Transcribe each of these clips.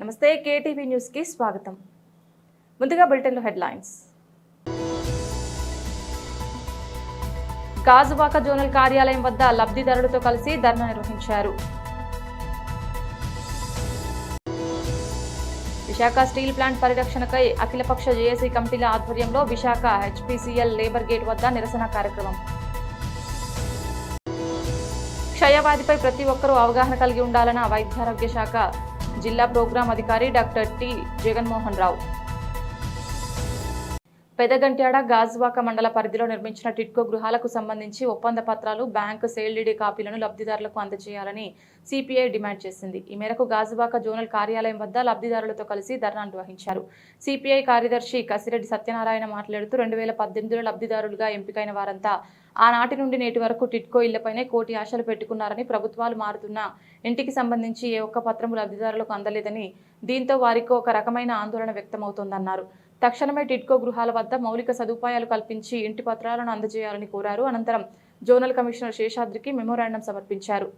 నమస్తే KTV news కి స్వాగతం. ముందుగా బులెటిన్లో హెడ్లైన్స్. గాజువాక జోనల్ కార్యాలయం వద్ద లబ్ధిదారులతో కలిసి ధర్నా నిర్వహించారు. విశాఖ స్టీల్ ప్లాంట్ పరిరక్షణకై అఖిలపక్ష జేఏసీ కమిటీల ఆధ్వర్యంలో విశాఖ హెచ్పీసీఎల్ లేబర్ గేట్ వద్ద నిరసన కార్యక్రమం. క్షయవ్యాధిపై ప్రతి ఒక్కరూ అవగాహన కలిగి ఉండాలన్న వైద్యారోగ్య శాఖ జిల్లా ప్రోగ్రాం అధికారి డాక్టర్ టి జగన్మోహన్ రావు. పెదగంట్యాడ గాజువాక మండల పరిధిలో నిర్మించిన టిట్కో గృహాలకు సంబంధించి ఒప్పంద పత్రాలు, బ్యాంకు సేల్ డీడీ కాపీలను లబ్ధిదారులకు అందజేయాలని సిపిఐ డిమాండ్ చేసింది. ఈ మేరకు గాజువాక జోనల్ కార్యాలయం వద్ద లబ్ధిదారులతో కలిసి ధర్నా నిర్వహించారు. సిపిఐ కార్యదర్శి కసిరెడ్డి సత్యనారాయణ మాట్లాడుతూ 2018లో లబ్ధిదారులుగా ఎంపికైన వారంతా ఆనాటి నుండి నేటి వరకు టిట్కో ఇళ్లపైనే కోటి ఆశలు పెట్టుకున్నారని, ప్రభుత్వాలు మారుతున్న ఇంటికి సంబంధించి ఏ ఒక్క పత్రము లబ్ధిదారులకు అందలేదని, దీంతో వారికి ఒక రకమైన ఆందోళన వ్యక్తమవుతోందన్నారు. తక్షణమే టిట్కో గృహాల వద్ద మౌలిక సదుపాయాలు కల్పించి ఇంటి పత్రాలను అందజేయాలని కోరారు. అనంతరం జోనల్ కమిషనర్ శేషాద్రికి మెమోరాండం సమర్పించారు.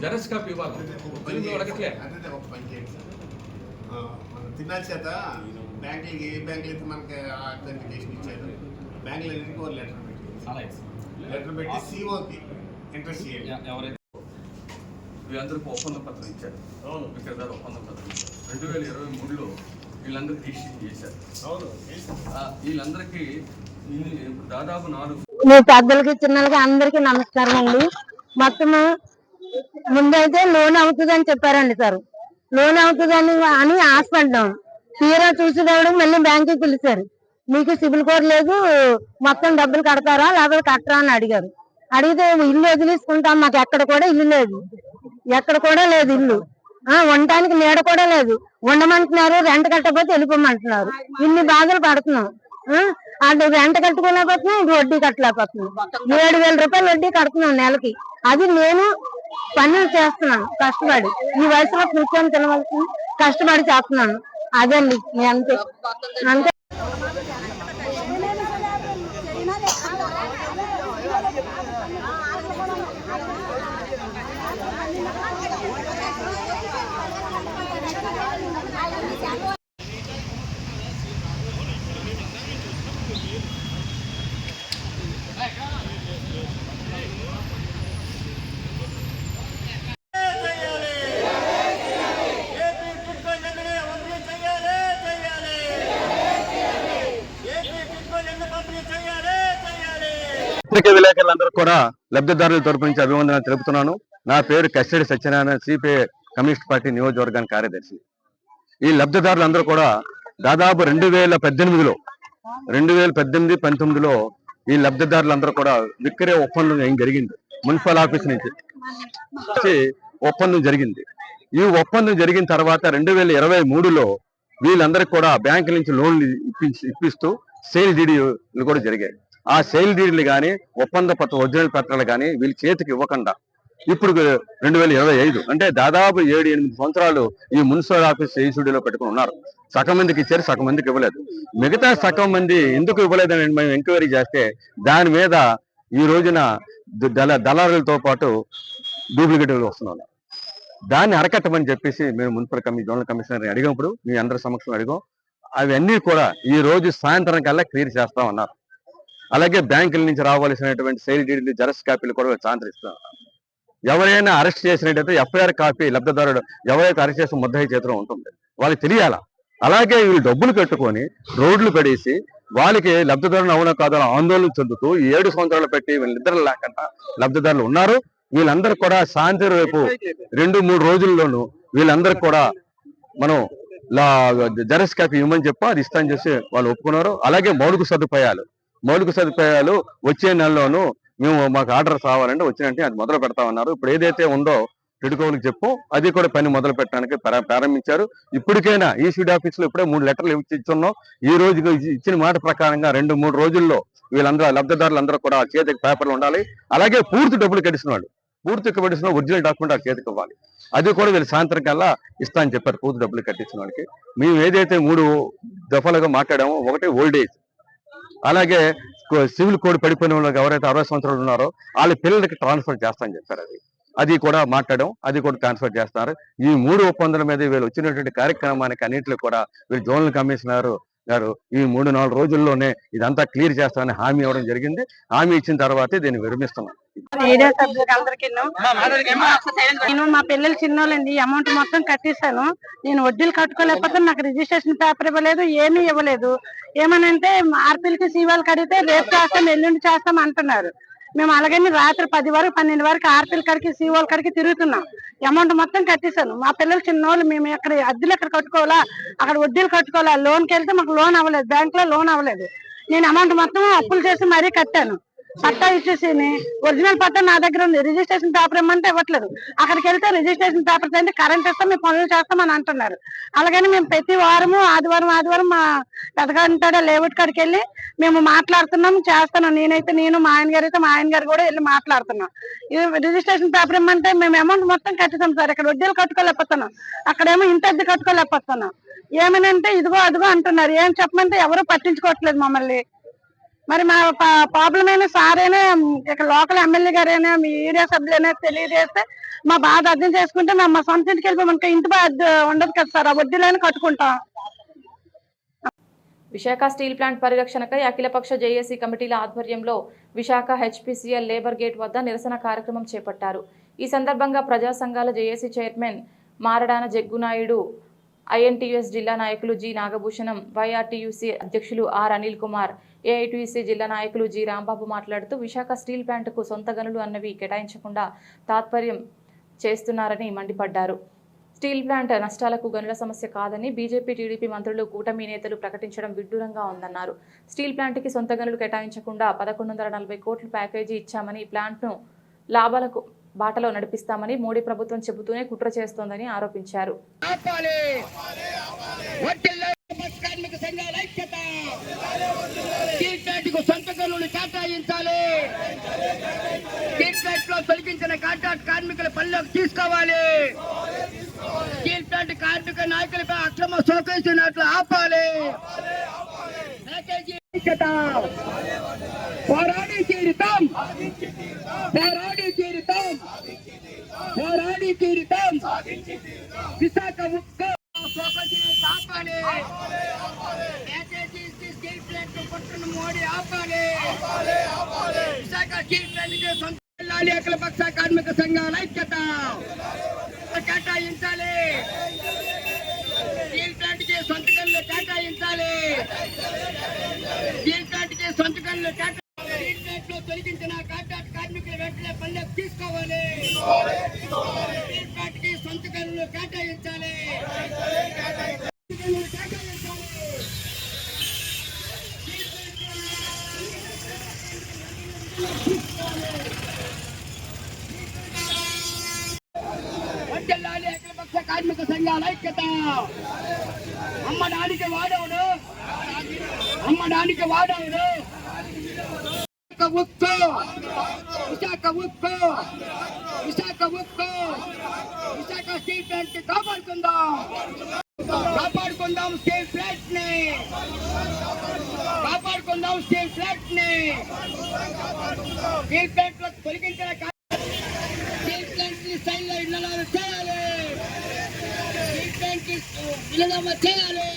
జరస్ కాపీ తిన్నా చేత బ్యాంకులకి ఏ బ్యాంకులు అయితే మనకి అథెంటికేషన్ ఇచ్చారు, బ్యాంకులు అన్నింటికి ఒక లెటర్ పెట్టి సిఓకి ఇంట్రెస్ట్ చేయాలి. ఎవరైతే వీళ్ళందరికీ ఒప్పంద పత్రం ఇచ్చారు, విక్రేతలు ఒప్పంద పత్రం 2023లో వీళ్ళందరికీ ఇష్యూ చేశారు. వీళ్ళందరికీ దాదాపు 4 పెద్దలకి చిన్నలకి అందరికి నమస్కారం అండి. మొత్తం ముందైతే లోన్ అవుతుందని చెప్పారండి సార్. లోన్ అవుతుందని అని ఆశపడ్డాం. తీరా చూసేటప్పుడు మళ్ళీ బ్యాంకుకి పిలిచారు. మీకు సిబిల్ కోడ్ లేదు, మొత్తం డబ్బులు కడతారా లేకపోతే కట్టరా అని అడిగారు. అడిగితే ఇల్లు వదిలేసుకుంటాం, మాకు ఎక్కడ కూడా ఇల్లు లేదు, ఎక్కడ కూడా లేదు ఇల్లు, ఉండటానికి నీడ కూడా లేదు, ఉండమంటున్నారు, రెంట్ కట్టకపోతే వెళ్ళిపోమంటున్నారు. ఇన్ని బాధలు పడుతున్నాం. అటు రెంట్ కట్టుకోలేకపోతున్నాం, ఇటు వడ్డీ కట్టలేకపోతున్నాం. 7,000 రూపాయలు వడ్డీ కడుతున్నాం నెలకి. అది నేను పనులు చేస్తున్నాను కష్టపడి, ఈ వయసులో కూర్చొని తినవలసింది కష్టపడి చేస్తున్నాను. అదండి అంతే అంతే. పత్రికా విలేకరులందరూ కూడా లబ్ధిదారుల తరపు నుంచి అభివందనలు తెలుపుతున్నాను. నా పేరు Kasireddy Satyanarayana, CPI communist party నియోజకవర్గానికి కార్యదర్శి. ఈ లబ్ధిదారులందరూ కూడా దాదాపు 2018-19లో ఈ లబ్ధిదారులందరూ కూడా విక్రయ ఒప్పందం ఏం జరిగింది, మున్సిపల్ ఆఫీస్ నుంచి ఒప్పందం జరిగింది. ఈ ఒప్పందం జరిగిన తర్వాత 2023లో వీళ్ళందరికీ కూడా బ్యాంకుల నుంచి లోన్లు ఇప్పిస్తూ సేల్ డీడీలు కూడా జరిగాయి. ఆ సేల్ డీడీలు కానీ ఒప్పంద ఒరిజినల్ పత్రాలు కానీ వీళ్ళ చేతికి ఇవ్వకుండా ఇప్పుడు 2025 అంటే దాదాపు 7-8 సంవత్సరాలు ఈ మున్సిపల్ ఆఫీస్ ఏసీడీలో పెట్టుకుని ఉన్నారు. సగం మందికి ఇచ్చారు, సగం మందికి ఇవ్వలేదు. మిగతా సగం మంది ఎందుకు ఇవ్వలేదని మేము ఎంక్వైరీ చేస్తే దాని మీద ఈ రోజున దళారులతో పాటు డూప్లికేట్లు వస్తున్నారు. దాన్ని అరకట్టమని చెప్పేసి మేము మున్సిపల్ జోనల్ కమిషనర్ని అడిగినప్పుడు మీ అందరి సమక్షం అడిగాం. అవన్నీ కూడా ఈ రోజు సాయంత్రం కల్లా క్లియర్ చేస్తామన్నారు. అలాగే బ్యాంకుల నుంచి రావాల్సినటువంటి సేల్ డీడీలు, జెరాక్స్ కాపీలు కూడా సాయంత్రం ఇస్తున్నారు. ఎవరైనా అరెస్ట్ చేసినట్టయితే ఎఫ్ఐఆర్ కాపీ లబ్ధిదారుడు ఎవరైతే అరెస్ట్ చేసిన ముద్దాయి చేతిలో ఉంటుంది, వాళ్ళకి తెలియాలా. అలాగే వీళ్ళు డబ్బులు కట్టుకొని రోడ్లు పడేసి వాళ్ళకి లబ్ధిదారులు అవునా కాదో ఆందోళన చెందుతూ 7 సంవత్సరాలు పెట్టి వీళ్ళిద్దరు లేకుండా లబ్ధిదారులు ఉన్నారు. వీళ్ళందరూ కూడా సాయంత్రం రేపు 2-3 రోజుల్లోనూ వీళ్ళందరికీ కూడా మనం జెరక్స్ కాపీ ఇవ్వమని చెప్పి అది ఇస్తాను చేసి వాళ్ళు ఒప్పుకున్నారు. అలాగే మౌలిక సదుపాయాలు వచ్చే నెలలోనూ మేము మాకు ఆర్డర్ రావాలంటే వచ్చినంటే అది మొదలు పెడతామన్నారు. ఇప్పుడు ఏదైతే ఉందో టిడ్కోలకు చెప్పు అది కూడా పని మొదలు పెట్టడానికి ప్రారంభించారు. ఇప్పటికైనా ఈసీడీ ఆఫీస్ లో ఇప్పుడే 3 లెటర్లు ఇచ్చున్నాం. ఈ రోజు ఇచ్చిన మాట ప్రకారంగా 2-3 రోజుల్లో వీళ్ళందరూ లబ్ధిదారులందరూ కూడా చేతికి పేపర్లు ఉండాలి. అలాగే పూర్తి డబ్బులు కట్టిన ఒరిజినల్ డాక్యుమెంట్ ఆ చేతికి ఇవ్వాలి. అది కూడా వీళ్ళు సాయంత్రం కల్లా ఇస్తా అని చెప్పారు. పూర్తి డబ్బులు కట్టించిన వాళ్ళకి మేము ఏదైతే 3 దఫాలుగా మాట్లాడామో, ఒకటి ఓల్డ్ ఏజ్, అలాగే సివిల్ కోడ్ పడిపోయిన వాళ్ళకి ఎవరైతే 60 సంవత్సరాలు ఉన్నారో వాళ్ళ పిల్లలకి ట్రాన్స్ఫర్ చేస్తామని చెప్పారు. అది కూడా మాట్లాడడం, అది కూడా ట్రాన్స్ఫర్ చేస్తున్నారు. ఈ 3 ఒప్పందాల మీద వీళ్ళు వచ్చినటువంటి కార్యక్రమానికి అన్నింటిలో కూడా వీళ్ళు జోనల్ కమిషనర్ గారు ఈ 3-4 రోజుల్లోనే ఇదంతా క్లియర్ చేస్తామని హామీ ఇవ్వడం జరిగింది. హామీ ఇచ్చిన తర్వాతే దీన్ని విరమిస్తున్నాం. నేను మా పిల్లలు చిన్నోళ్ళండి, అమౌంట్ మొత్తం కట్టేశాను. నేను వడ్డీలు కట్టుకోలేకపోతే నాకు రిజిస్ట్రేషన్ పేపర్ ఇవ్వలేదు, ఏమీ ఇవ్వలేదు. ఏమనంటే ఆర్పీలకి సీవాళ్ళకి అడిగితే రేపు చేస్తాం, ఎల్లుండి చేస్తాం అంటున్నారు. మేము అలాగని రాత్రి 10 వరకు 12 వరకు ఆర్పీల కాడికి సీఓల కాడికి తిరుగుతున్నాం. అమౌంట్ మొత్తం కట్టేశాను. మా పిల్లలు చిన్నోళ్ళు, మేము ఎక్కడ అద్దెలు ఎక్కడ కట్టుకోవాలా, అక్కడ వడ్డీలు కట్టుకోవాలా. లోన్కి వెళ్తే మాకు లోన్ అవ్వలేదు, బ్యాంక్ లో లోన్ అవ్వలేదు. నేను అమౌంట్ మొత్తం అప్పులు చేసి మరీ కట్టాను. పట్టా ఇచ్చేసి ఒరిజినల్ పట్టా నా దగ్గర ఉంది, రిజిస్ట్రేషన్ పేపర్ ఇవ్వమంటే ఇవ్వట్లేదు. అక్కడికి వెళ్తే రిజిస్ట్రేషన్ పేపర్స్ అంటే కరెంట్ ఇస్తాం, మేము పనులు చేస్తామని అంటున్నారు. అలాగని మేము ప్రతి వారము ఆదివారం మా పెద్దగాంటాడ లేఅవుట్ కాడికి వెళ్ళి మేము మాట్లాడుతున్నాం, చేస్తున్నాం. నేను మా ఆయన గారు అయితే మా ఆయన గారు కూడా వెళ్ళి మాట్లాడుతున్నాం. రిజిస్ట్రేషన్ పేపర్ ఇవ్వమంటే మేము అమౌంట్ మొత్తం కట్టేసాం సార్. ఇక్కడ వడ్డీలు కట్టుకోలేకపోతున్నాం, అక్కడేమో ఇంత అద్దె కట్టుకోలేకపోతున్నాం. ఏమనంటే ఇదిగో అదిగో అంటున్నారు. ఏం చెప్పమంటే ఎవరు పట్టించుకోవట్లేదు మమ్మల్ని. మరి మా ప్రాబ్లం అయినా సార్ అయినా ఇక్కడ లోకల్ ఎమ్మెల్యే గారైనా మీ ఏరియా సభ్యులైనా తెలియజేస్తే మా బాధ అర్థం చేసుకుంటే మేము మా సొంత ఇంటికి వెళ్ళిపోయి ఇంకా ఇంటి బాధ ఉండదు కదా సార్, ఆ వడ్డీలైనా కట్టుకుంటాం. విశాఖ స్టీల్ ప్లాంట్ పరిరక్షణకై అఖిలపక్ష జేఏసీ కమిటీల ఆధ్వర్యంలో విశాఖ హెచ్పీసీఎల్ లేబర్ గేట్ వద్ద నిరసన కార్యక్రమం చేపట్టారు. ఈ సందర్భంగా ప్రజా సంఘాల జేఏసీ చైర్మన్ మారడాన జగ్గునాయుడు, ఐఎన్టీయూఎస్ జిల్లా నాయకులు జి నాగభూషణం, వైఆర్టీయూసీ అధ్యక్షులు ఆర్ అనిల్ కుమార్, ఏఐటీయూసీ జిల్లా నాయకులు జి రాంబాబు మాట్లాడుతూ విశాఖ స్టీల్ ప్లాంట్కు సొంత గనులు అన్నవి కేటాయించకుండా తాత్పర్యం చేస్తున్నారని మండిపడ్డారు. స్టీల్ ప్లాంట్ నష్టాలకు గనుల సమస్య కాదని బీజేపీ టీడీపీ మంత్రులు కూటమి నేతలు ప్రకటించడం విడ్డూరంగా ఉందన్నారు. స్టీల్ ప్లాంట్కి సొంత గనులు కేటాయించకుండా 1140 కోట్ల ప్యాకేజీ ఇచ్చామని ప్లాంట్ను లాభాలకు బాటలో నడిపిస్తామని మోడీ ప్రభుత్వం చెబుతూనే కుట్ర చేస్తోందని ఆరోపించారు. తొలగించిన కాంట్రాక్ట్ కార్మికుల పనిలోకి తీసుకోవాలి. స్టీల్ ప్లాంట్ కార్మిక నాయకులపై అక్రమ సోకేసినట్లు ఆపాలి. పోరాడి తీరుతాం, పోరాడి తీరుతాం, పోరాడి తీరుతాం. విశాఖ ఉక్కు ఆపాలి. స్టీల్ ప్లాంట్ పట్టున మోడీ ఆపాలి. విశాఖ స్టీల్ ప్లాంట్ సొంత అఖిలపక్ష కార్మిక సంఘాల ఐక్యత కేటాయించాలి. స్టీల్ ప్లాంట్ కి సొంత గనులు కేటాయించాలి. స్టీల్ ప్లాంట్ కి సొంత గనులు స్టీల్ ప్లాంట్ లో తొలగించిన కాంట్రాక్ట్ కార్మికులు వెంటనే పనులకు తీసుకోవాలి. స్టీల్ ప్లాంట్ కి సొంత గనులు కేటాయించాలి. అఖిలపక్ష కార్మిక సంఘాల ఐక్యత. అమ్మడానికి వాడవుడు, అమ్మడానికి వాడవుడు. ఉక్కు, విశాఖ ఉక్కు, విశాఖ ఉక్కు, విశాఖ స్టీల్ ప్లాంట్ కాపాడుకుందాం, కాపాడుకుందాం స్టీల్ ప్లాంట్ ని, కాపాడుకుందాం స్టీల్ ప్లాంట్ ని. స్టీల్ ప్లాంట్ లో తొలగించిన స్టీల్ ప్లాంట్ ని స్టైల్ లో ఇళ్లలో చేయాలి. స్టీల్ ప్లాంట్ ని విలువ చేయాలి.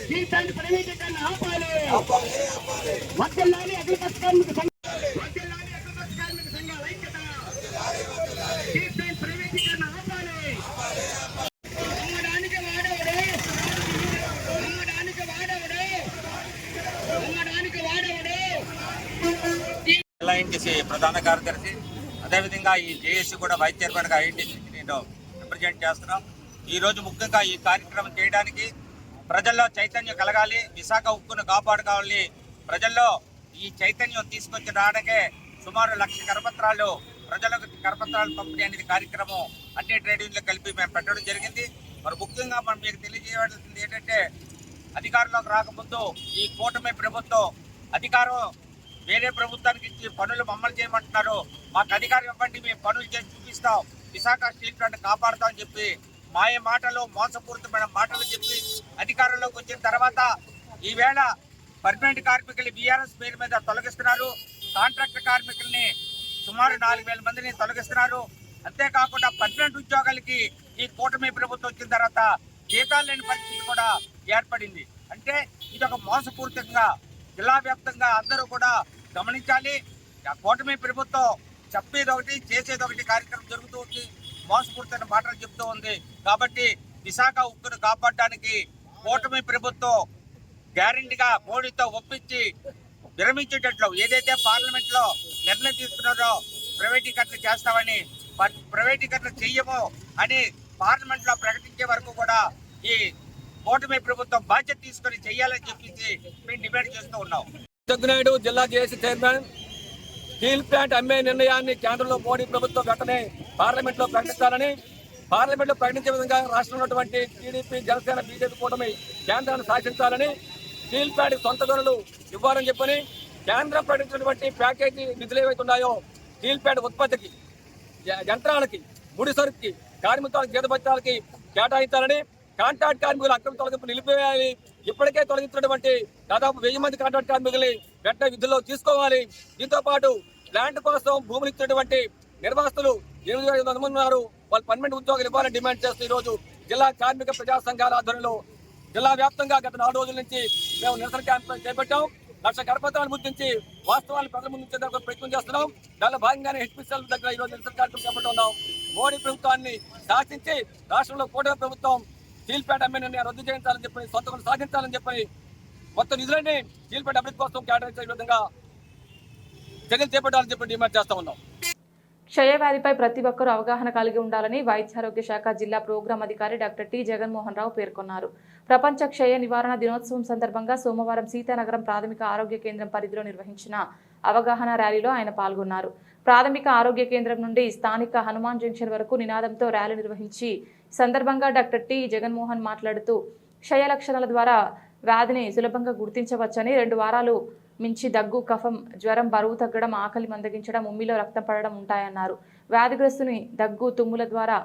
స్టీల్ ప్లాంట్ ప్రైవేటీకరణ ఆపాలి. వర్ధిల్లాలి అఖిలపక్ష కార్మిక సంఘాల ఐక్యత. స్టీల్ ప్లాంట్ ప్రైవేటీకరణ ఆపాలి. అమ్మడానికి వాడవుడు, అమ్మడానికి వాడవుడు, అమ్మడానికి వాడవుడు. ఐఎన్టీసీ ప్రధాన కార్యదర్శి, అదేవిధంగా ఈ జేఏసీ కూడా వైస్ చైర్మన్గా ఐఎన్టీసీకి నేను రిప్రజెంట్ చేస్తున్నాం. ఈరోజు ముఖ్యంగా ఈ కార్యక్రమం చేయడానికి ప్రజల్లో చైతన్యం కలగాలి, విశాఖ ఉక్కును కాపాడుకోవాలి, ప్రజల్లో ఈ చైతన్యం తీసుకొచ్చి రావడానికే సుమారు 1,00,000 కరపత్రాలు ప్రజలకు కరపత్రాలు పంపిణీ అనేది కార్యక్రమం అన్ని ట్రేడ్ యూనియన్లు కలిపి మేము పెట్టడం జరిగింది. మరి ముఖ్యంగా మనం మీకు తెలియజేయవలసింది ఏంటంటే, అధికారంలోకి రాకముందు ఈ కూటమి ప్రభుత్వం అధికారం వేరే ప్రభుత్వానికి ఇచ్చి పనులు మమ్మల్ని చేయమంటున్నారు, మాకు అధికారం ఇవ్వండి, మేము పనులు చేసి చూపిస్తాం, విశాఖ స్టీల్ ప్లాంట్ కాపాడుతామని చెప్పి మాయ మాటలు, మోసపూరితమైన మాటలు చెప్పి అధికారంలోకి వచ్చిన తర్వాత ఈవేళ పర్మనెంట్ కార్మికులు బీఆర్ఎస్ పేరు మీద తొలగిస్తున్నారు. కాంట్రాక్టర్ కార్మికుల్ని సుమారు 4,000 మందిని తొలగిస్తున్నారు. అంతేకాకుండా పర్మనెంట్ ఉద్యోగాలకి ఈ కూటమి ప్రభుత్వం వచ్చిన తర్వాత జీతాలు లేని పరిస్థితి కూడా ఏర్పడింది. అంటే ఇది ఒక మోసపూరితంగా జిల్లా వ్యాప్తంగా అందరూ కూడా గమనించాలి. కూటమి ప్రభుత్వం చెప్పేది ఒకటి, చేసేది ఒకటి కార్యక్రమం జరుగుతూ ఉంది, మోసపూరితమైన మాటలు చెప్తూ ఉంది. కాబట్టి విశాఖ ఉక్కును కాపాడడానికి కూటమి ప్రభుత్వం గ్యారెంటీగా మోడీతో ఒప్పించి విరమించేటట్లు ఏదైతే పార్లమెంట్ లో నిర్ణయం తీసుకున్నారో ప్రైవేటీకరణ చేస్తామని, ప్రైవేటీకరణ చెయ్యము అని పార్లమెంట్ లో ప్రకటించే వరకు కూడా ఈ కూటమి ప్రభుత్వం బాధ్యత తీసుకొని చెయ్యాలని చెప్పేసి మేము డిమాండ్ చేస్తూ ఉన్నాం. జగ్గునాయుడు జిల్లా జేఏసీ చైర్మన్, స్టీల్ ప్లాంట్ అమ్మే నిర్ణయాన్ని కేంద్రంలో మోడీ ప్రభుత్వం వెంటనే పార్లమెంట్ లో ప్రకటిస్తారని, పార్లమెంట్ లో ప్రకటించే విధంగా రాష్ట్రంలో ఉన్నటువంటి టీడీపీ, జనసేన, బీజేపీ కూటమి కేంద్రాన్ని శాసించాలని, స్టీల్ ప్లాంట్ సొంత ధరలు ఇవ్వాలని చెప్పని, కేంద్రం ప్రకటించినటువంటి ప్యాకేజీ నిధులు ఏవైతే ఉన్నాయో స్టీల్ ప్లాంట్ ఉత్పత్తికి, యంత్రాలకి, ముడి సరుకుకి, కార్మికులకు, జీతభత్యాలకి కేటాయించాలని, కాంట్రాక్ట్ కార్మికులు అక్రమ తొలగింపు నిలిపివేయాలి. ఇప్పటికే తొలగించినటువంటి దాదాపు 1000 మంది కాంట్రాక్ట్ కార్మికుల్ని వెంటనే విధుల్లో తీసుకోవాలి. దీంతో పాటు ప్లాంట్ కోసం భూములు ఇచ్చినటువంటి నిర్వాసితులు 8,500 మంది ఉన్నారు, వాళ్ళు పర్మనెంట్ ఉద్యోగాలు ఇవ్వాలని డిమాండ్ చేస్తూ ఈరోజు జిల్లా కార్మిక ప్రజా సంఘాల ఆధ్వర్యంలో జిల్లా వ్యాప్తంగా గత 4 రోజుల నుంచి మేము నిరసన క్యాంపు చేపట్టాం. 1,00,000 కరపత్రాలు ముద్రించి వాస్తవాలను ప్రజల ముందు ఉంచేందుకు ప్రయత్నం చేస్తున్నాం. దానిలో భాగంగానే హెచ్పిసిఎల్ దగ్గర ఈరోజు నిరసన కార్యక్రమం చేపట్టున్నాం. మోడీ ప్రభుత్వాన్ని శాసించి రాష్ట్రంలో కూటమి ప్రభుత్వం స్టీల్ ప్లాంట్ అమ్మే నిర్ణయాన్ని రద్దు చేయించాలని చెప్పి, సొంత పనులు సాధించాలని చెప్పి, మొత్తం నిధులన్నీ స్టీల్ ప్లాంట్ అభివృద్ధి కోసం కేటాయించే విధంగా చర్యలు చేపట్టాలని చెప్పి డిమాండ్ చేస్తా ఉన్నాం. క్షయవ్యాధిపై ప్రతి ఒక్కరూ అవగాహన కలిగి ఉండాలని వైద్యారోగ్య శాఖ జిల్లా ప్రోగ్రాం అధికారి డాక్టర్ టి జగన్మోహన్ రావు పేర్కొన్నారు. ప్రపంచ క్షయ నివారణ దినోత్సవం సందర్భంగా సోమవారం సీతానగరం ప్రాథమిక ఆరోగ్య కేంద్రం పరిధిలో నిర్వహించిన అవగాహన ర్యాలీలో ఆయన పాల్గొన్నారు. ప్రాథమిక ఆరోగ్య కేంద్రం నుండి స్థానిక హనుమాన్ జంక్షన్ వరకు నినాదంతో ర్యాలీ నిర్వహించి సందర్భంగా డాక్టర్ టి జగన్మోహన్ మాట్లాడుతూ, క్షయ లక్షణాల ద్వారా వ్యాధిని సులభంగా గుర్తించవచ్చని, 2 వారాలు మించి దగ్గు, కఫం, జ్వరం, బరువు తగ్గడం, ఆకలి మందగించడం, ఉమ్మిలో రక్తం పడడం ఉంటాయన్నారు. వ్యాధిగ్రస్తుని దగ్గు, తుమ్ముల ద్వారా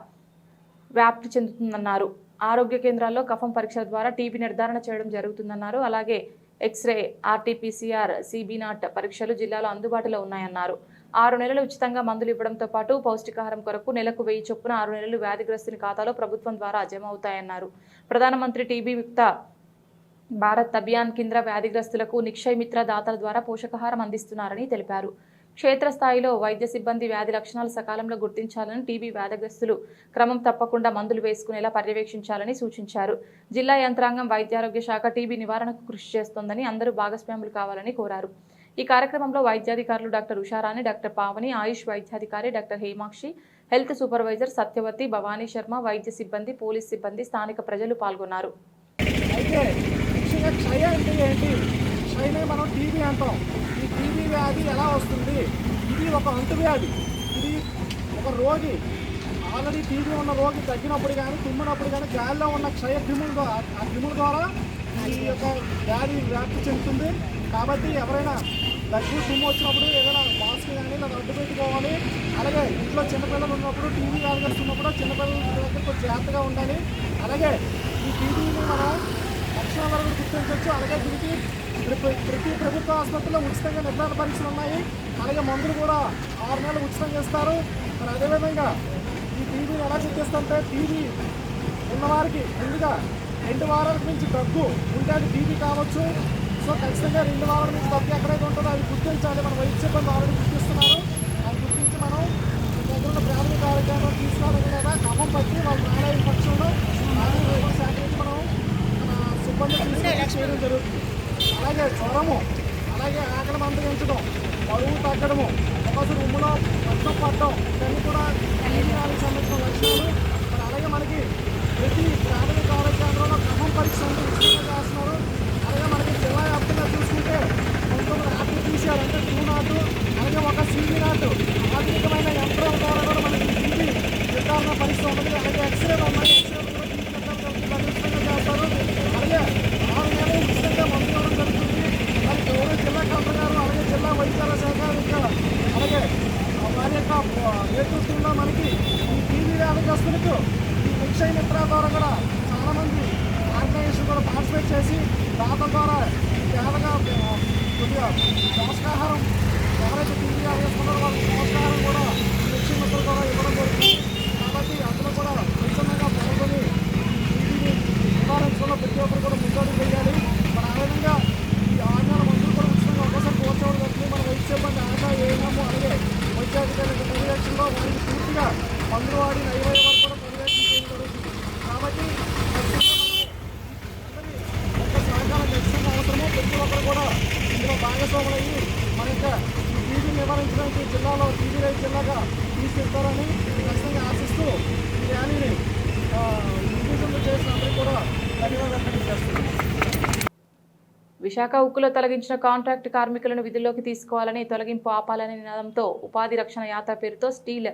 వ్యాప్తి చెందుతుందన్నారు. ఆరోగ్య కేంద్రాల్లో కఫం పరీక్షల ద్వారా టీబీ నిర్ధారణ చేయడం జరుగుతుందన్నారు. అలాగే ఎక్స్రే, ఆర్టీపీసీఆర్, CB0 పరీక్షలు జిల్లాలో అందుబాటులో ఉన్నాయన్నారు. 6 నెలలు ఉచితంగా మందులు ఇవ్వడంతో పాటు పౌష్టికాహారం కొరకు నెలకు 1000 చొప్పున 6 నెలలు వ్యాధిగ్రస్తుని ఖాతాలో ప్రభుత్వం ద్వారా జమ అవుతాయన్నారు. ప్రధానమంత్రి టీబీ ముక్త భారత్ అభియాన్ కింద వ్యాధిగ్రస్తులకు నిక్షయ్ మిత్ర దాతల ద్వారా పోషకాహారం అందిస్తున్నారని తెలిపారు. క్షేత్రస్థాయిలో వైద్య సిబ్బంది వ్యాధి లక్షణాలు సకాలంలో గుర్తించాలని, టీబీ వ్యాధిగ్రస్తులు క్రమం తప్పకుండా మందులు వేసుకునేలా పర్యవేక్షించాలని సూచించారు. జిల్లా యంత్రాంగం వైద్యారోగ్య శాఖ టీబీ నివారణకు కృషి చేస్తోందని అందరూ భాగస్వాములు కావాలని కోరారు. ఈ కార్యక్రమంలో వైద్యాధికారులు డాక్టర్ ఉషారాణి, డాక్టర్ పావని, ఆయుష్ వైద్యాధికారి doctor Hemakshi, health supervisor Satyavathi, Bhavani Sharma, వైద్య సిబ్బంది, పోలీస్ సిబ్బంది, స్థానిక ప్రజలు పాల్గొన్నారు. క్షయ అంటే ఏంటి? క్షయనే మనం టీబీ అంటాం. ఈ టీబీ వ్యాధి ఎలా వస్తుంది? ఇది ఒక అంటువ్యాధి. ఇది ఒక రోగి, ఆల్రెడీ టీబీ ఉన్న రోగి తగ్గినప్పుడు కానీ, తుమ్మినప్పుడు కానీ గాలిలో ఉన్న క్షయ క్రిముల ద్వారా, ఆ క్రిముల ద్వారా ఈ యొక్క వ్యాధి వ్యాప్తి చెందుతుంది. కాబట్టి ఎవరైనా దగ్గు, తుమ్ము వచ్చినప్పుడు ఏదైనా మాస్క్ కానీ ఇలా అడ్డు పెట్టుకోవాలి. అలాగే ఇంట్లో చిన్నపిల్లలు ఉన్నప్పుడు, టీబీ వ్యాధి వస్తున్నప్పుడు చిన్నపిల్లల దగ్గర కొంచెం జాగ్రత్తగా ఉండాలి. అలాగే ఈ టీబీని మనం లక్షణాల వరకు గుర్తించవచ్చు. అలాగే దీనికి ప్రతి ప్రభుత్వ ఆసుపత్రిలో ఉచితంగా నిర్ధారణ పరీక్షలు ఉన్నాయి. అలాగే మందులు కూడా 6 నెలలు ఉచితంగా ఇస్తారు. మరి అదేవిధంగా ఈ టీబీని ఎలా గుర్తిస్తుంటే, టీబీ ఉన్నవారికి ముందుగా 2 వారాల నుంచి దగ్గు ఉంటే అది టీబీ కావచ్చు. సో ఖచ్చితంగా 2 వారాల నుంచి దగ్గు ఎక్కడైతే ఉంటుందో అది గుర్తించాలి. మన వైద్య సిబ్బంది ఆల్రెడీ గుర్తిస్తున్నారు. అది గుర్తించి మనం దగ్గర ఉన్న ప్రాథమిక ఆరోగ్యాన్ని తీసుకోవడం లేదా క్రమం బట్టి వాళ్ళ ప్రాణాయ పక్షంలో శాఖ మనం సిబ్బంది చేయడం జరుగుతుంది. అలాగే జ్వరము, అలాగే ఆకలి మందగించడం, బరువు తగ్గడము, ఒకసారి ఉమ్ములో రక్తం పడడం, ఇవన్నీ కూడా టీబీ వ్యాధికి సంబంధించిన లక్షణాలు. మరి అలాగే మనకి ప్రతి ప్రాథమిక ఆరోగ్య కేంద్రంలో క్రమం పరీక్ష అంటూ ఉచితంగా చేస్తున్నారు. అలాగే మనకి జిల్లా వ్యాప్తంగా చూసుకుంటే 19 ఆర్టీపీసీఆర్ అంటే ట్రూ నాటు, అలాగే ఒక సీవీ నాటు ఆధునికమైన యంత్రాల ద్వారా కూడా మనకి టీబీ నిర్ధారణ పరీక్ష ఉంటుంది. అలాగే ఎక్స్రేలు ఉన్నాయి, ఎక్స్రేలు కూడా టీబీ నిర్ధారణ ఉచితంగా చేస్తారు. అలాగే 6 నెలలు ఉచితంగా మందు ఇవ్వడం జరుగుతుంది. మరి గౌరవ జిల్లా కలెక్టర్ గారు అలాగే జిల్లా వైద్యాల శాఖ అలాగే వారి యొక్క నేతృత్వంలో మనకి ఈ టీబీ వ్యాధిగ్రస్తులకు ఈ నిక్షయ మిత్ర ద్వారా కూడా చాలామంది ఆర్గనైజేషన్ కూడా పార్టిసిపేట్ చేసి దాతల ద్వారా పేదగా కొద్దిగా పోషకాహారం ఎవరైతే టీబీ వ్యాధిగ్రస్తున్నారో వాళ్ళకి పోషకాహారం కూడా నిక్షయ మిత్ర ద్వారా ఇవ్వడం జరుగుతుంది. కాబట్టి అందులో కూడా స్వచ్ఛందంగా పాల్గొని టీబీని నివారించడంలో ప్రతి ఒక్కరు కూడా ముందడుగు వేయాలి. మరి ఆ విధంగా ఈ 6 నెలల మందులు కూడా ఉచితంగా ఒక్కసారి కోర్చవడం జరుగుతుంది. మన వైద్య సిబ్బంది ఆదా ఏమో అలాగే వైద్యాధికారుల పర్యవేక్షణలో వారికి పూర్తిగా మందులు వాడి నైవేద్యం వరకు కూడా పర్యవేక్షణ చేయడం జరుగుతుంది. కాబట్టి సహకారం ఖచ్చితంగా అవసరమో ప్రతి ఒక్కరు కూడా ఇందులో భాగస్వాములయ్యి మన యొక్క ఈ టీబీ నివారించడానికి జిల్లాలో టీబీ రైతు జిల్లాగా తీసుకెళ్తారని ఖచ్చితంగా ఆశిస్తూ ఈ ర్యాలీని విజయవంతం చేసిన అందరికీ కూడా ధన్యవాదాలు తెలియజేస్తున్నాను. విశాఖ ఉక్కులో తొలగించిన కాంట్రాక్ట్ కార్మికులను విధుల్లోకి తీసుకోవాలని, తొలగింపు ఆపాలనే నినాదంతో ఉపాధి రక్షణ యాత్ర పేరుతో స్టీల్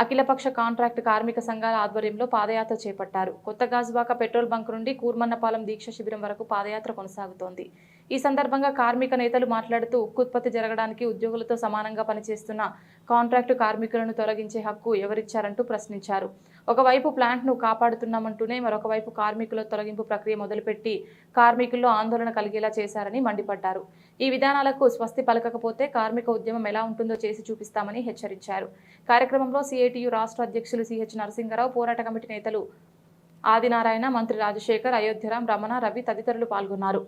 అఖిలపక్ష కాంట్రాక్ట్ కార్మిక సంఘాల ఆధ్వర్యంలో పాదయాత్ర చేపట్టారు. కొత్త గాజువాక పెట్రోల్ బంక్ నుండి కూర్మన్నపాలెం దీక్ష శిబిరం వరకు పాదయాత్ర కొనసాగుతోంది. ఈ సందర్భంగా కార్మిక నేతలు మాట్లాడుతూ ఉక్కు ఉత్పత్తి జరగడానికి ఉద్యోగులతో సమానంగా పనిచేస్తున్న కాంట్రాక్టు కార్మికులను తొలగించే హక్కు ఎవరిచ్చారంటూ ప్రశ్నించారు. ఒకవైపు ప్లాంట్ను కాపాడుతున్నామంటూనే మరొక వైపు కార్మికుల తొలగింపు ప్రక్రియ మొదలుపెట్టి కార్మికుల్లో ఆందోళన కలిగేలా చేశారని మండిపడ్డారు. ఈ విధానాలకు స్వస్తి పలకకపోతే కార్మిక ఉద్యమం ఎలా ఉంటుందో చేసి చూపిస్తామని హెచ్చరించారు. కార్యక్రమంలో సిఐటియు రాష్ట్ర అధ్యక్షులు సిహెచ్ నరసింగరావు, పోరాట కమిటీ నేతలు ఆదినారాయణ, మంత్రి రాజశేఖర్, అయోధ్యరాం, రమణ, రవి తదితరులు పాల్గొన్నారు.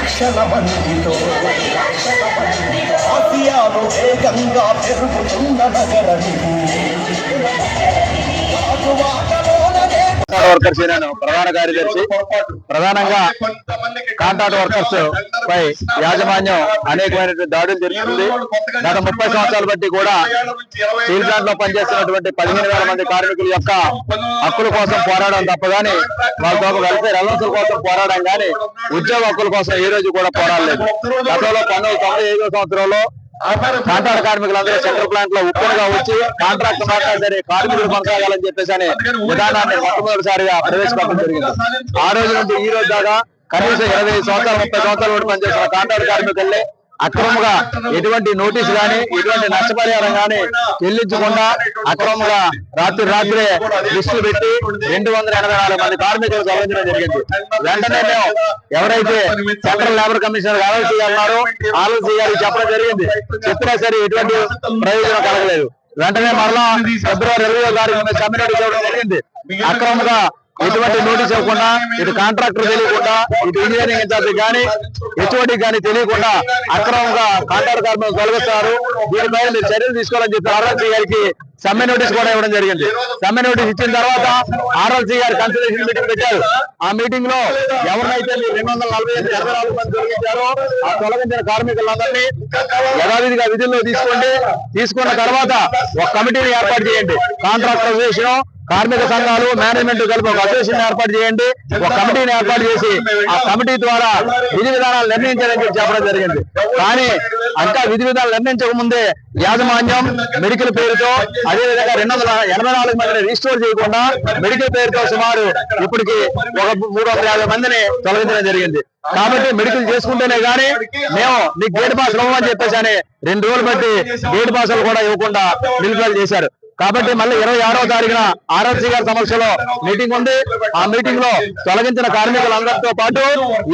లక్షల మందితో ఆసియాలో వేగంగా పెరుగుతున్న నగరమిది. వర్కర్స్ యూనియన్ ప్రధాన కార్యదర్శి. ప్రధానంగా కాంట్రాక్ట్ వర్కర్స్ పై యాజమాన్యం అనేకమైనటువంటి దాడులు జరుగుతుంది. గత 30 సంవత్సరాలు బట్టి కూడా స్టీల్ ప్లాంట్ లో పనిచేస్తున్నటువంటి 15,000 మంది కార్మికుల యొక్క హక్కుల కోసం పోరాడడం తప్ప గానీ, వాళ్ళతో వెల్ఫేర్ అలవెన్సుల కోసం పోరాడడం గానీ, ఉద్యోగ హక్కుల కోసం ఏ రోజు కూడా పోరాడలేదు. గతంలో 1995 సంవత్సరంలో కాంట్రాక్ట్ కార్మికులందరూ సెంట్రల్ ప్లాంట్ లో ఉప్పుగా వచ్చి కాంట్రాక్ట్ మాట్లాడితే కార్మికులు కొనసాగాలని చెప్పేసి అనే విధానాన్ని మొట్టమొదటిసారిగా ప్రవేశపెట్టడం జరిగింది. ఆ రోజు నుంచి ఈ రోజు దాకా కనీసం 25 సంవత్సరాలు 30 సంవత్సరాలు పనిచేసిన కాంట్రాక్ట్ కార్మికుల్ని అక్రమంగా ఎటువంటి నోటీసు గానీ ఎటువంటి నష్టపరిహారం గానీ చెల్లించకుండా అక్రమంగా రాత్రే లిస్టులు పెట్టి 284 మంది కార్మికులు తొలగించడం జరిగింది. వెంటనే మేము ఎవరైతే సెంట్రల్ లేబర్ కమిషనర్ ఆర్ఎల్సీ గారు ఉన్నారో ఆర్ఎల్సీ గారికి చెప్పడం జరిగింది. చెప్పినా సరే ఎటువంటి ప్రయోజనం కలగలేదు. వెంటనే మరలా ఫిబ్రవరి 20వ తారీఖున సమ్మె నోటీస్ ఇవ్వడం జరిగింది. అక్రమంగా ఎటువంటి నోటీస్ ఇవ్వకుండా, ఇటు కాంట్రాక్టర్ తెలియకుండా, ఇటు ఇంజనీరింగ్ ఇన్ఛార్జి కానీ హెచ్ఓడి కానీ తెలియకుండా అక్రమంగా కాంట్రాక్ట్ కార్మికులు తొలగిస్తున్నారు. దీనిపైన మీరు చర్యలు తీసుకోవాలని చెప్పి ఆర్ఎల్సీ గారికి సమ్మె నోటీస్ కూడా ఇవ్వడం జరిగింది. సమ్మె నోటీస్ ఇచ్చిన తర్వాత ఆర్ఎల్సీ గారు కన్సల్టేషన్ మీటింగ్ పెట్టారు. ఆ మీటింగ్ లో ఎవరినైతే మీరు 244 మంది తొలగించారో ఆ తొలగించిన కార్మికులందరినీ యథావిధిగా విధుల్లో తీసుకున్న తర్వాత ఒక కమిటీని ఏర్పాటు చేయండి. కాంట్రాక్ట్ అసోసియేషన్, కార్మిక సంఘాలు, మేనేజ్మెంట్ కలిపి ఒక అసోసియేషన్ ఏర్పాటు చేయండి. ఒక కమిటీని ఏర్పాటు చేసి ఆ కమిటీ ద్వారా విధి విధానాలు నిర్ణయించాలని చెప్పడం జరిగింది. కానీ ఇంకా విధి విధానాలు నిర్ణయించక ముందే యాజమాన్యం మెడికల్ పేరుతో అదేవిధంగా 284 మందిని రిజిస్టోర్ చేయకుండా మెడికల్ పేరుతో సుమారు ఇప్పటికి ఒక 350 మందిని తొలగించడం జరిగింది. కాబట్టి మెడికల్ చేసుకుంటేనే గానీ మేము నీకు గేట్ పాస్ ఇవ్వమని చెప్పేసి అని 2 రోజులు బట్టి గేట్ పాసులు కూడా ఇవ్వకుండా నిలుపుదల చేశారు. కాబట్టి మళ్ళీ 26వ తారీఖున ఆర్ఎల్సీ గారి సమక్షంలో మీటింగ్ ఉంది. ఆ మీటింగ్ లో తొలగించిన కార్మికులందరితో పాటు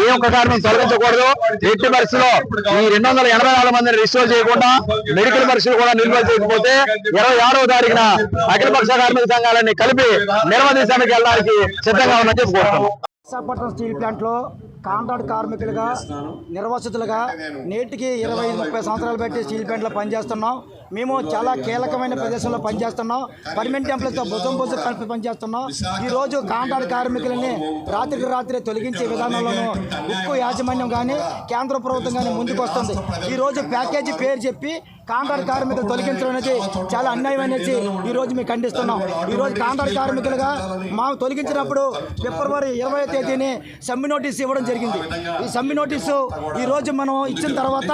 ఏ ఒక్క కార్మికులు తొలగించకూడదు. ఎట్టి పరిస్థితిలో ఈ 284 మందిని రిజిస్టర్ చేయకుండా మెడికల్ పరీక్షలు కూడా నిలుపుదల చేయకపోతే 26వ తారీఖున అఖిలపక్ష కార్మిక సంఘాలన్నీ కలిపి నిరవధి సమ్మెకి వెళ్ళడానికి సిద్ధంగా ఉందని చెప్పుకుంటున్నాం. విశాఖపట్నం స్టీల్ ప్లాంట్లో కాంట్రాక్ట్ కార్మికులుగా నిర్వాసితులుగా నేటికి 25-30 సంవత్సరాలు బట్టి స్టీల్ ప్లాంట్లో పనిచేస్తున్నాం. మేము చాలా కీలకమైన ప్రదేశంలో పనిచేస్తున్నాం. పర్మనెంట్ ఎంప్లాయీస్తో భుజం కలిపి పనిచేస్తున్నాం. ఈరోజు కాంట్రాక్ట్ కార్మికులని రాత్రికి రాత్రి తొలగించే విధానంలోనూ ఉక్కు యాజమాన్యం కానీ కేంద్ర ప్రభుత్వం కానీ ముందుకు వస్తుంది. ఈరోజు ప్యాకేజీ పేరు చెప్పి కాంట్రాక్ట్ కార్మికులు తొలగించడం అనేది చాలా అన్యాయం అనేసి ఈరోజు మేము ఖండిస్తున్నాం. ఈరోజు కాంట్రాక్ట్ కార్మికులుగా మాకు తొలగించినప్పుడు ఫిబ్రవరి 20వ తేదీని సమ్మె నోటీసు ఇవ్వడం జరిగింది. ఈ సమ్మె నోటీసు ఈరోజు మనం ఇచ్చిన తర్వాత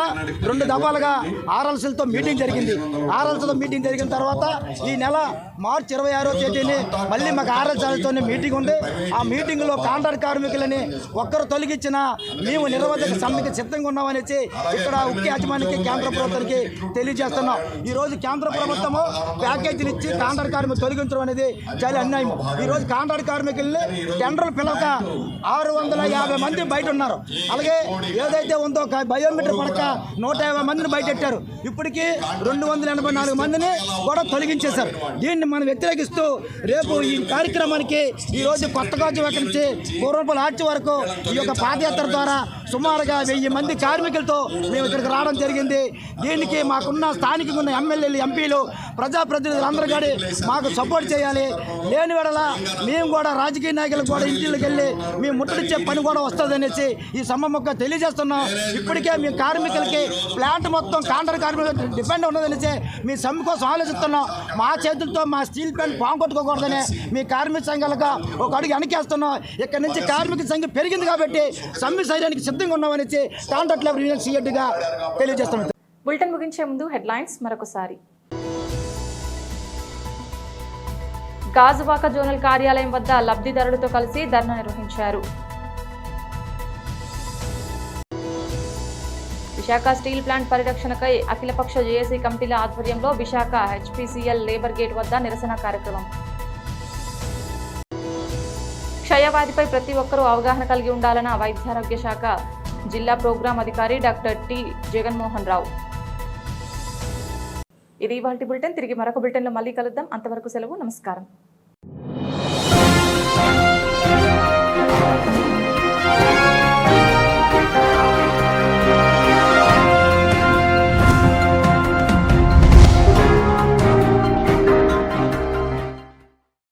2 దఫాలుగా ఆర్ఎల్సీలతో మీటింగ్ జరిగింది. ఆర్ఎల్సీతో మీటింగ్ జరిగిన తర్వాత ఈ నెల మార్చి 26వ తేదీని మళ్ళీ మాకు ఆర్ఎల్సీతో మీటింగ్ ఉంది. ఆ మీటింగ్లో కాంట్రాక్ట్ కార్మికులని ఒక్కరు తొలగించినా మేము నిరవధిక సమ్మెకి సిద్ధంగా ఉన్నామనేసి ఇక్కడ ఉక్కు యాజమాన్యానికి కేంద్ర ప్రభుత్వానికి తెలియజేస్తున్నాం. ఈరోజు కేంద్ర ప్రభుత్వము ప్యాకేజీలు ఇచ్చి కాంట్రాక్ట్ కార్మికులు తొలగించడం అనేది చాలా అన్యాయం. ఈరోజు కాంట్రాక్ట్ కార్మికుల్ని టెండర్లు పిలవక 650 మంది బయట ఉన్నారు. అలాగే ఏదైతే ఉందో బయోమెట్రిక్ పడక 150 మందిని బయటెట్టారు. ఇప్పటికీ 284 మందిని కూడా తొలగించేశారు. దీన్ని మనం వ్యతిరేకిస్తూ రేపు ఈ కార్యక్రమానికి ఈరోజు కొత్తగాజు నుంచి పూర్వపుల ఆర్చి వరకు ఈ యొక్క పాదయాత్ర ద్వారా సుమారుగా 1000 మంది కార్మికులతో మేము ఇక్కడికి రావడం జరిగింది. దీనికి మాకున్న స్థానికంగా ఉన్న ఎమ్మెల్యేలు, ఎంపీలు, ప్రజాప్రతినిధులు అందరూ కూడా మాకు సపోర్ట్ చేయాలి. లేని వేళ మేము కూడా రాజకీయ నాయకులకు కూడా ఇంటికి వెళ్ళి మేము ముట్టడిచ్చే పని కూడా వస్తుందనేసి ఈ సమ్మమ్మగా తెలియజేస్తున్నాం. ఇప్పటికే మీ కార్మికులకి ప్లాంట్ మొత్తం కాంట్రాక్ట్ కార్మికులు డిపెండ్ ఉన్నదనేసి మీ సమ్మె కోసం ఆలోచిస్తున్నాం. మా చేతులతో మా స్టీల్ ప్లాంట్ పాము కొట్టుకోకూడదని మీ కార్మిక సంఘాలుగా ఒక అడుగు వెనకేస్తున్నాం. ఇక్కడ నుంచి కార్మిక సంఘం పెరిగింది కాబట్టి సమ్మె శైలానికి సిద్ధంగా ఉన్నామనేసి కాంట్రాక్ట్ లేబర్ యూనియన్ సీఎడ్గా తెలియజేస్తున్నాం. బులెటిన్ ముగించే ముందు హెడ్లైన్స్ మరొకసారి. గాజువాక జోనల్ కార్యాలయం వద్ద లబ్ధిదారులతో కలిసి ధర్నా నిర్వహించారు. విశాఖ స్టీల్ ప్లాంట్ పరిరక్షణకై అఖిలపక్ష జేఏసీ కమిటీల ఆధ్వర్యంలో విశాఖ హెచ్పీసీఎల్ లేబర్ గేట్ వద్ద నిరసన కార్యక్రమం. క్షయవ్యాధిపై ప్రతి ఒక్కరూ అవగాహన కలిగి ఉండాలన్న వైద్యారోగ్య శాఖ జిల్లా ప్రోగ్రాం అధికారి డాక్టర్ టి జగన్మోహన్ రావు. ఇది ఇవాల్టి బులెటిన్. తిరిగి మరొక బులెటిన్లో మళ్ళీ కలుద్దాం. అంతవరకు సెలవు. నమస్కారం.